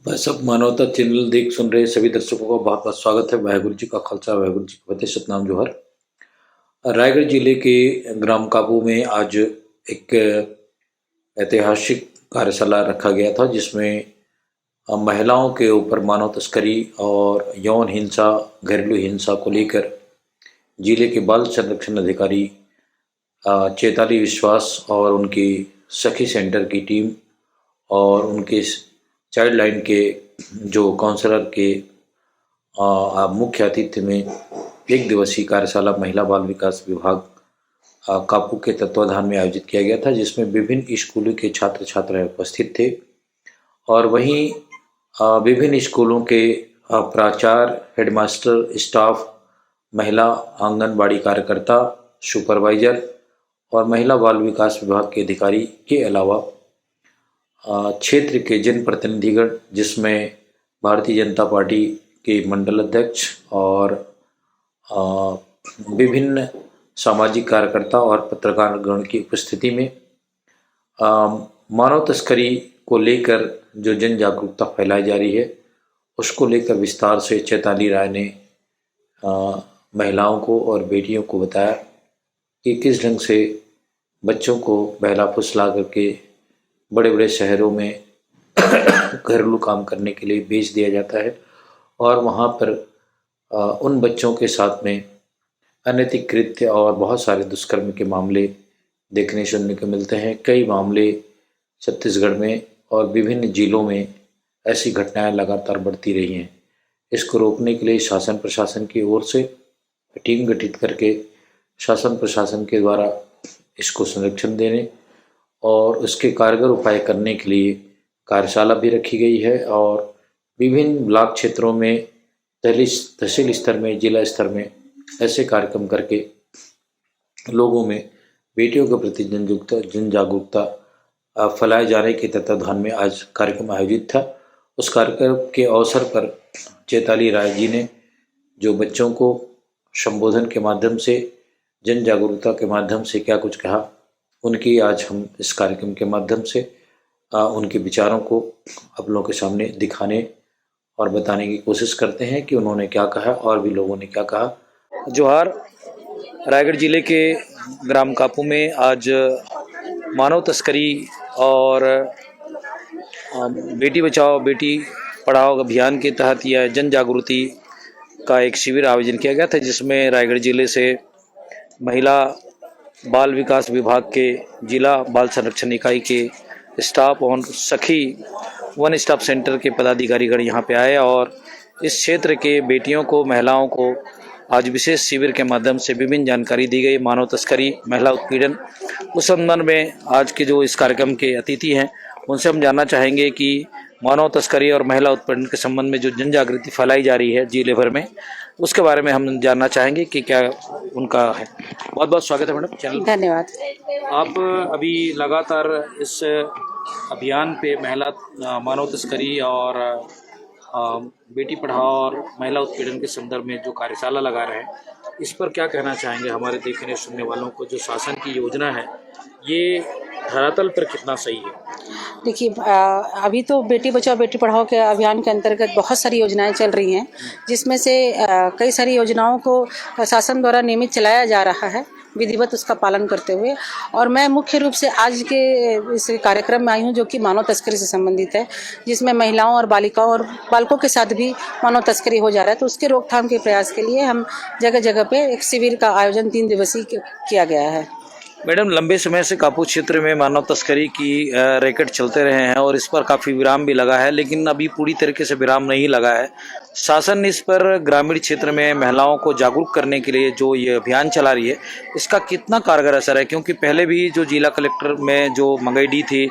भाई सब मानवता चैनल देख सुन रहे सभी दर्शकों का बहुत बहुत स्वागत है। वाहेगुरु जी का खालसा वाहेगुरु जी की फतेह, सतनाम जोहर। रायगढ़ जिले के ग्राम काबू में आज एक ऐतिहासिक कार्यशाला रखा गया था, जिसमें महिलाओं के ऊपर मानव तस्करी और यौन हिंसा, घरेलू हिंसा को लेकर जिले के बाल संरक्षण अधिकारी चैताली विश्वास और उनकी सखी सेंटर की टीम और उनके चाइल्ड लाइन के जो काउंसलर के मुख्य आतिथ्य में एक दिवसीय कार्यशाला महिला बाल विकास विभाग कापू के तत्वाधान में आयोजित किया गया था, जिसमें विभिन्न स्कूलों के छात्र छात्राएं उपस्थित थे और वहीं विभिन्न स्कूलों के प्राचार्य, हेडमास्टर, स्टाफ, महिला आंगनबाड़ी कार्यकर्ता, सुपरवाइजर और महिला बाल विकास विभाग के अधिकारी के अलावा क्षेत्र के जनप्रतिनिधिगण, जिसमें भारतीय जनता पार्टी के मंडल अध्यक्ष और विभिन्न सामाजिक कार्यकर्ता और पत्रकार गण की उपस्थिति में मानव तस्करी को लेकर जो जन जागरूकता फैलाई जा रही है, उसको लेकर विस्तार से चैताली राय ने महिलाओं को और बेटियों को बताया कि किस ढंग से बच्चों को बहला फुसला करके बड़े बड़े शहरों में घरेलू काम करने के लिए भेज दिया जाता है और वहाँ पर उन बच्चों के साथ में अनैतिक कृत्य और बहुत सारे दुष्कर्म के मामले देखने सुनने को मिलते हैं। कई मामले छत्तीसगढ़ में और विभिन्न जिलों में ऐसी घटनाएं लगातार बढ़ती रही हैं। इसको रोकने के लिए शासन प्रशासन की ओर से टीम गठित करके शासन प्रशासन के द्वारा इसको संरक्षण देने और उसके कारगर उपाय करने के लिए कार्यशाला भी रखी गई है और विभिन्न ब्लॉक क्षेत्रों में तहसील स्तर में, जिला स्तर में ऐसे कार्यक्रम करके लोगों में बेटियों के प्रति जन जागरूकता फैलाए जाने के तत्वाधान में आज कार्यक्रम आयोजित था। उस कार्यक्रम के अवसर पर चैताली राय जी ने जो बच्चों को संबोधन के माध्यम से, जन जागरूकता के माध्यम से क्या कुछ कहा, उनकी आज हम इस कार्यक्रम के माध्यम से उनके विचारों को आप लोगों के सामने दिखाने और बताने की कोशिश करते हैं कि उन्होंने क्या कहा और भी लोगों ने क्या कहा। जोहार। रायगढ़ जिले के ग्राम कापू में आज मानव तस्करी और बेटी बचाओ बेटी पढ़ाओ अभियान के तहत यह जन जागृति का एक शिविर आयोजन किया गया था, जिसमें रायगढ़ जिले से महिला बाल विकास विभाग के जिला बाल संरक्षण इकाई के स्टाफ और सखी वन स्टॉप सेंटर के पदाधिकारीगण यहाँ पे आए और इस क्षेत्र के बेटियों को, महिलाओं को आज विशेष शिविर के माध्यम से विभिन्न जानकारी दी गई। मानव तस्करी, महिला उत्पीड़न, उस संबंध में आज के जो इस कार्यक्रम के अतिथि हैं उनसे हम जानना चाहेंगे कि मानव तस्करी और महिला उत्पीड़न के संबंध में जो जन जागृति फैलाई जा रही है जिले भर में, उसके बारे में हम जानना चाहेंगे कि क्या उनका है। बहुत बहुत स्वागत है मैडम चैनल। धन्यवाद। आप अभी लगातार इस अभियान पे महिला मानव तस्करी और बेटी पढ़ाओ और महिला उत्पीड़न के संदर्भ में जो कार्यशाला लगा रहे हैं, इस पर क्या कहना चाहेंगे हमारे देखने सुनने वालों को? जो शासन की योजना है ये धरातल पर कितना सही है? देखिए, अभी तो बेटी बचाओ बेटी पढ़ाओ के अभियान के अंतर्गत बहुत सारी योजनाएं चल रही हैं, जिसमें से कई सारी योजनाओं को शासन द्वारा नियमित चलाया जा रहा है, विधिवत उसका पालन करते हुए। और मैं मुख्य रूप से आज के इस कार्यक्रम में आई हूँ जो कि मानव तस्करी से संबंधित है, जिसमें महिलाओं और बालिकाओं और बालकों के साथ भी मानव तस्करी हो जा रहा है। तो उसके रोकथाम के प्रयास के लिए हम जगह जगह पे एक शिविर का आयोजन 3 दिवसीय किया गया है। मैडम, लंबे समय से कापू क्षेत्र में मानव तस्करी की रैकेट चलते रहे हैं और इस पर काफ़ी विराम भी लगा है, लेकिन अभी पूरी तरीके से विराम नहीं लगा है। शासन इस पर ग्रामीण क्षेत्र में महिलाओं को जागरूक करने के लिए जो ये अभियान चला रही है, इसका कितना कारगर असर है? क्योंकि पहले भी जो जिला कलेक्टर में जो मंगई डी थी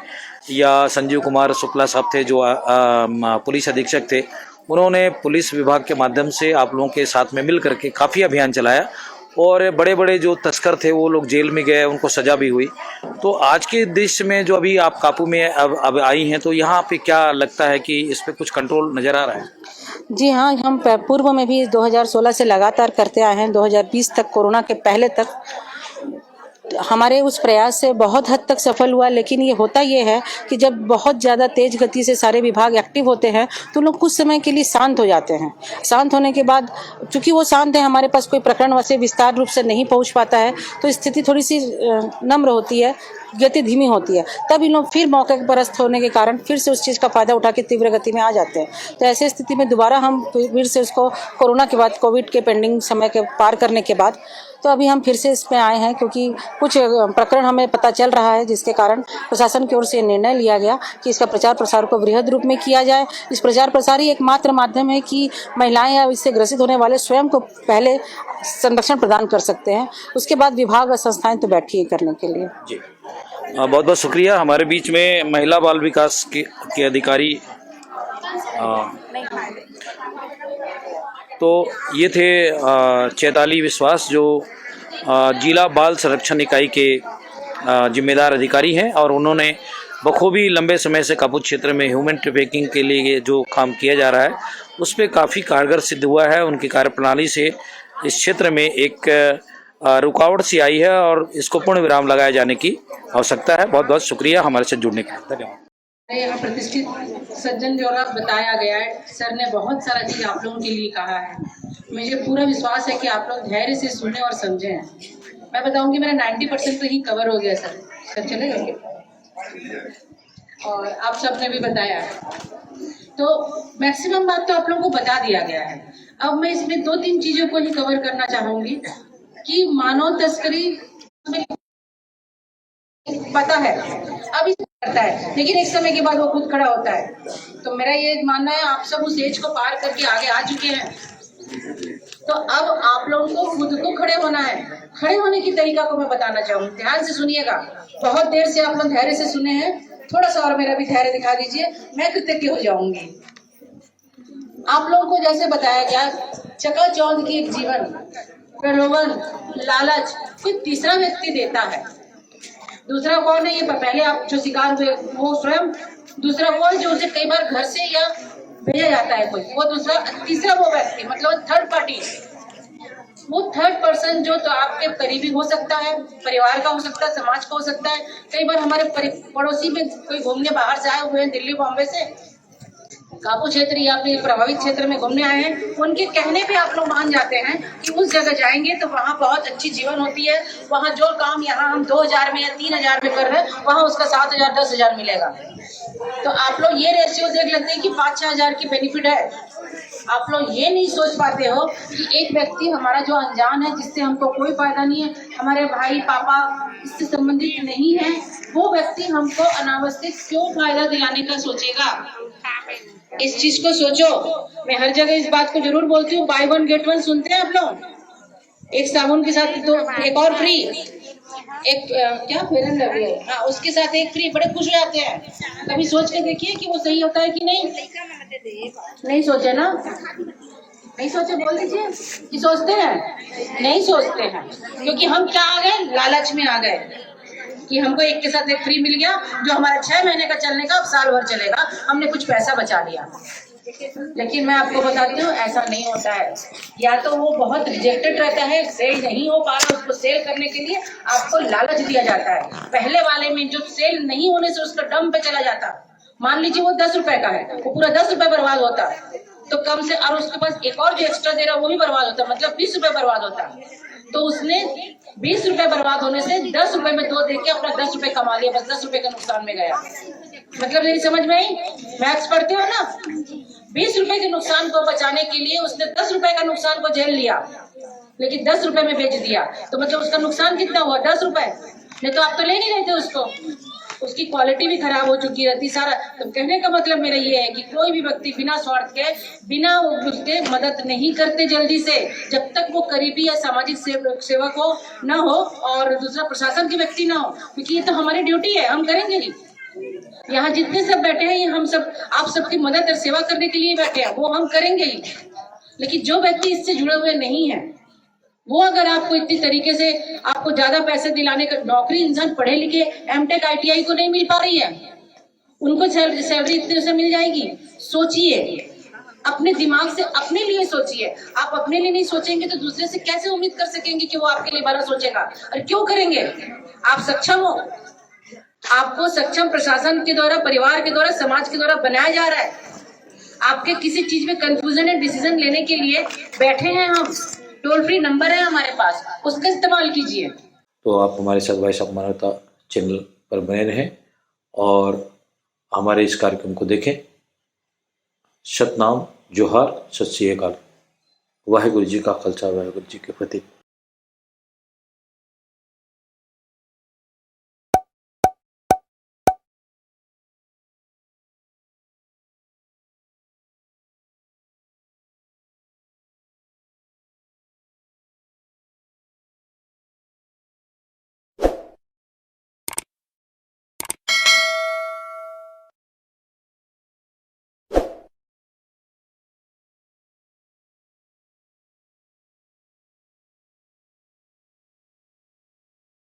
या संजीव कुमार शुक्ला साहब थे जो पुलिस अधीक्षक थे, उन्होंने पुलिस विभाग के माध्यम से आप लोगों के साथ में मिल करके काफ़ी अभियान चलाया और बड़े बड़े जो तस्कर थे वो लोग जेल में गए, उनको सजा भी हुई। तो आज के दृश्य में जो अभी आप कापू में अब आई हैं, तो यहाँ पे क्या लगता है कि इस पे कुछ कंट्रोल नज़र आ रहा है? जी हाँ, हम पूर्व में भी 2016 से लगातार करते आए हैं। 2020 तक, कोरोना के पहले तक हमारे उस प्रयास से बहुत हद तक सफल हुआ, लेकिन ये है कि जब बहुत ज़्यादा तेज गति से सारे विभाग एक्टिव होते हैं तो लोग कुछ समय के लिए शांत हो जाते हैं। शांत होने के बाद चूंकि वो शांत है, हमारे पास कोई प्रकरण वैसे विस्तार रूप से नहीं पहुंच पाता है, तो स्थिति थोड़ी सी नम्र होती है, गति धीमी होती है। तब इन लोग फिर मौके परस्त होने के कारण फिर से उस चीज़ का फायदा उठा के तीव्र गति में आ जाते हैं। तो ऐसी स्थिति में दोबारा हम फिर से उसको कोरोना के बाद, कोविड के पेंडिंग समय के पार करने के बाद, तो अभी हम फिर से इसमें आए हैं, क्योंकि कुछ प्रकरण हमें पता चल रहा है, जिसके कारण प्रशासन की ओर से निर्णय लिया गया कि इसका प्रचार प्रसार को वृहद रूप में किया जाए। इस प्रचार प्रसार ही एकमात्र माध्यम है कि महिलाएं या इससे ग्रसित होने वाले स्वयं को पहले संरक्षण प्रदान कर सकते हैं, उसके बाद विभाग और संस्थाएं तो बैठी है करने के लिए। जी, बहुत बहुत शुक्रिया। हमारे बीच में महिला बाल विकास के अधिकारी तो ये थे चैताली विश्वास, जो जिला बाल संरक्षण इकाई के जिम्मेदार अधिकारी हैं, और उन्होंने बखूबी लंबे समय से कापुत क्षेत्र में ह्यूमन ट्रैफिकिंग के लिए जो काम किया जा रहा है उस पर काफ़ी कारगर सिद्ध हुआ है। उनकी कार्यप्रणाली से इस क्षेत्र में एक रुकावट सी आई है और इसको पूर्ण विराम लगाए जाने की आवश्यकता है। बहुत बहुत शुक्रिया हमारे साथ जुड़ने के लिए। धन्यवाद। यहाँ प्रतिष्ठित सज्जन द्वारा बताया गया है, सर ने बहुत सारा चीज आप लोगों के लिए कहा है। मुझे पूरा विश्वास है कि आप लोग धैर्य से सुने और समझे हैं। मैं बताऊंगी मेरा 90% तो ही कवर हो गया सर चलेगा, और आप सब ने भी बताया है, तो मैक्सिमम बात तो आप लोगों को बता दिया गया है। अब मैं इसमें 2-3 चीजों को ही कवर करना चाहूंगी कि मानव तस्करी पता है अभी करता है, लेकिन एक समय के बाद वो खुद खड़ा होता है। तो मेरा ये मानना है आप सब उस एज को पार करके आगे आ चुके हैं, तो अब आप लोगों को खुद को खड़े होना है। खड़े होने की तरीका को मैं बताना चाहूंगी, ध्यान से सुनिएगा। बहुत देर से आप लोग धैर्य से सुने हैं, थोड़ा सा और मेरा भी धैर्य दिखा दीजिए, मैं कृतज्ञ हो जाऊंगी। आप लोगों को जैसे बताया गया, चकाचौंध की एक जीवन, प्रलोभन, लालच कोई तीसरा व्यक्ति देता है। दूसरा कौन है? ये पहले आप जो शिकार हुए वो स्वयं, दूसरा वो है जो उसे कई बार घर से या भेजा जाता है कोई, वो दूसरा, तीसरा वो व्यक्ति मतलब थर्ड पार्टी। वो थर्ड पर्सन जो तो आपके करीबी हो सकता है, परिवार का हो सकता है, समाज का हो सकता है। कई बार हमारे पड़ोसी में कोई घूमने बाहर से आए हुए हैं, दिल्ली बॉम्बे से, काबू क्षेत्र या फिर प्रभावित क्षेत्र में घूमने आए हैं, उनके कहने पे आप लोग मान जाते हैं कि उस जगह जाएंगे तो वहाँ बहुत अच्छी जीवन होती है, वहाँ जो काम यहाँ हम 2000 में या 3000 में कर रहे हैं वहाँ उसका 7000 10,000 मिलेगा। तो आप लोग ये रेशियो देख लेते हैं कि 5-6 हजार की बेनिफिट है। आप लोग ये नहीं सोच पाते हो कि एक व्यक्ति हमारा जो अनजान है, जिससे हमको कोई फायदा नहीं है, हमारे भाई पापा इससे संबंधित नहीं है, वो व्यक्ति हमको अनावश्यक क्यों फायदा दिलाने का सोचेगा? इस चीज को सोचो। मैं हर जगह इस बात को जरूर बोलती हूँ, बाय 1 गेट 1 सुनते हैं आप लोग? एक साबुन के साथ दो एक और फ्री, एक क्या फेयर एंड लवली है, हाँ, उसके साथ एक फ्री, बड़े खुश हो जाते हैं। कभी सोच के देखिए कि वो सही होता है कि नहीं? नहीं सोचे ना? नहीं सोचे बोल दीजिए कि सोचते हैं? नहीं सोचते हैं, क्योंकि हम क्या आ गए? लालच में आ गए कि हमको एक के साथ एक फ्री मिल गया, जो हमारा 6 महीने का चलने का अब साल भर चलेगा, हमने कुछ पैसा बचा लिया। लेकिन मैं आपको बताती हूँ ऐसा नहीं होता है। या तो वो बहुत रिजेक्टेड रहता है, सेल नहीं हो पा रहा, उसको सेल करने के लिए आपको लालच दिया जाता है। पहले वाले में जो सेल नहीं होने से उसका दम पे चला जाता, मान लीजिए वो 10 रुपए का है, वो पूरा 10 रुपए बर्बाद होता, तो कम से, और उसके पास एक और जो एक्स्ट्रा दे रहा वो भी बर्बाद होता, मतलब 20 रुपए बर्बाद होता। तो उसने 20 रुपए बर्बाद होने से 10 रुपए में 2 देके अपना 10 रुपए कमा लिया, बस 10 रुपए का नुकसान में गया। मतलब मेरी समझ में आई? मैथ्स पढ़ते हो ना? 20 रुपए के नुकसान को बचाने के लिए उसने 10 रुपए का नुकसान को झेल लिया, लेकिन 10 रुपए में बेच दिया, तो मतलब उसका नुकसान कितना हुआ? 10 रुपए। नहीं तो आप तो ले नहीं रहे थे उसको, उसकी क्वालिटी भी खराब हो चुकी रहती सारा। तो कहने का मतलब मेरा ये है कि कोई भी व्यक्ति बिना स्वार्थ के, बिना उसके मदद नहीं करते जल्दी से, जब तक वो करीबी या सामाजिक सेवक हो न हो, और दूसरा प्रशासन के व्यक्ति ना हो, क्योंकि ये तो हमारी ड्यूटी है, हम करेंगे ही। यहाँ जितने सब बैठे हैं, ये हम सब आप सबकी मदद और सेवा करने के लिए बैठे हैं, वो हम करेंगे ही। लेकिन जो व्यक्ति इससे जुड़े हुए नहीं है, वो अगर आपको इतनी तरीके से आपको ज्यादा पैसे दिलाने का, नौकरी इंसान पढ़े लिखे एमटेक ITI को नहीं मिल पा रही है, उनको सैलरी इतने से मिल जाएगी? सोचिए। अपने दिमाग से अपने लिए सोचिए। आप अपने लिए नहीं सोचेंगे तो दूसरे से कैसे उम्मीद कर सकेंगे कि वो आपके लिए भला सोचेगा? और क्यों करेंगे? आप सक्षम हो, आपको सक्षम प्रशासन के द्वारा, परिवार के द्वारा, समाज के द्वारा बनाया जा रहा है। आपके किसी चीज में कंफ्यूजन है, डिसीजन लेने के लिए बैठे हैं हम, टोल फ्री नंबर है हमारे पास, उसका इस्तेमाल कीजिए। तो आप हमारे साथ वॉइस ऑफ मानवता चैनल पर बने रहें और हमारे इस कार्यक्रम को देखें। सतनाम, जोहार, सत श्री अकाल। वाहिगुरु जी का खालसा, वाहिगुरु जी की फतेह।